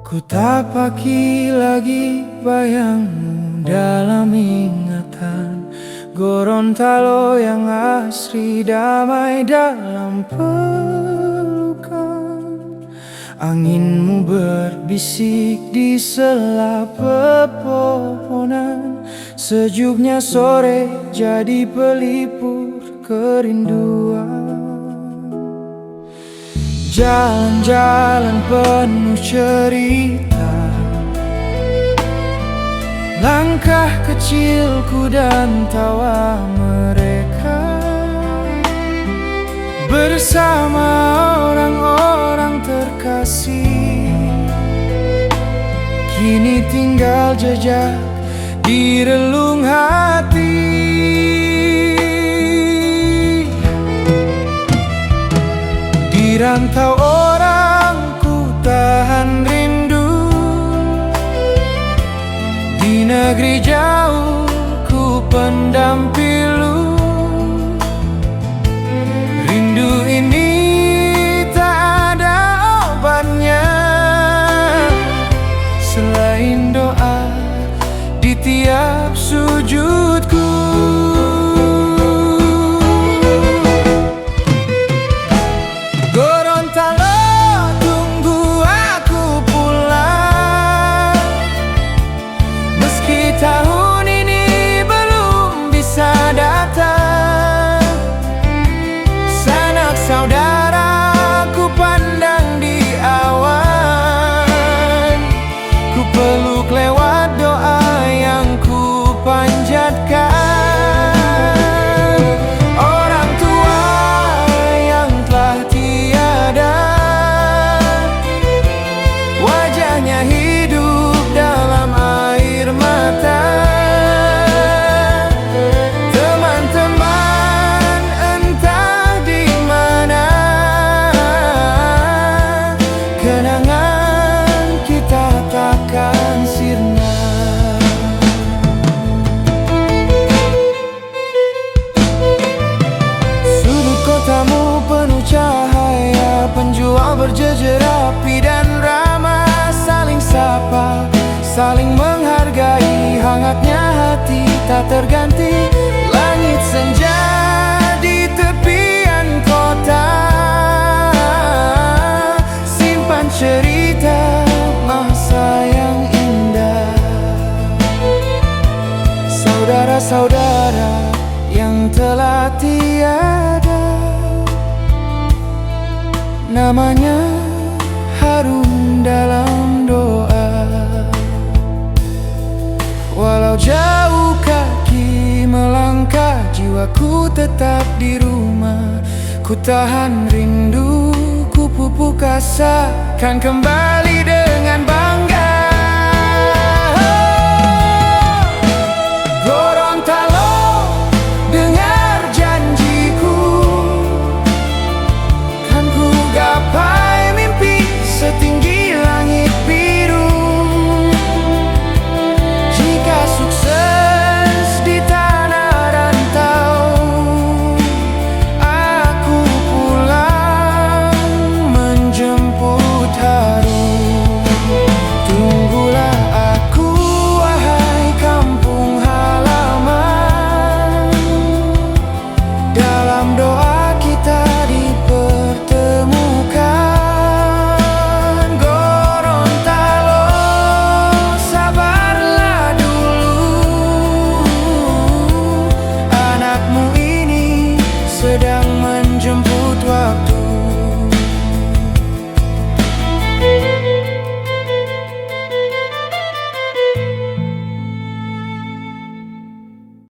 Ku tapaki lagi bayangmu dalam ingatan, Gorontalo yang asri damai dalam pelukan. Anginmu berbisik di sela pepohonan, sejuknya sore jadi pelipur kerinduan. Jalan-jalan penuh cerita, langkah kecilku dan tawa mereka, bersama orang-orang terkasih. Kini tinggal jejak di relung hati. Di rantau orang ku tahan rindu, di negeri jauh ku pendam pilu. Rindu ini tak ada obatnya selain doa di tiap sujudku. Gorontalo, tunggu aku pulang, meski tahun ini belum bisa datang. Sanak saudara ku pandang di awan, ku peluk lewat doa yang ku panjatkan. Orang tua yang telah tiada, wajahnya hidup dalam air mata. Teman-teman entah di mana, kenangan kita takkan sirna. Sudut kotamu penuh cahaya, penjual berjejer rapi dan ramah, saling sapa, saling menghargai, hangatnya hati tak terganti. Langit senja di tepian kota, simpan cerita masa yang indah. Saudara-saudara yang telah tiada, namanya harum dalam doa. Walau jauh kaki melangkah, jiwaku tetap di rumah. Ku tahan rindu, ku pupuk asa, kan kembali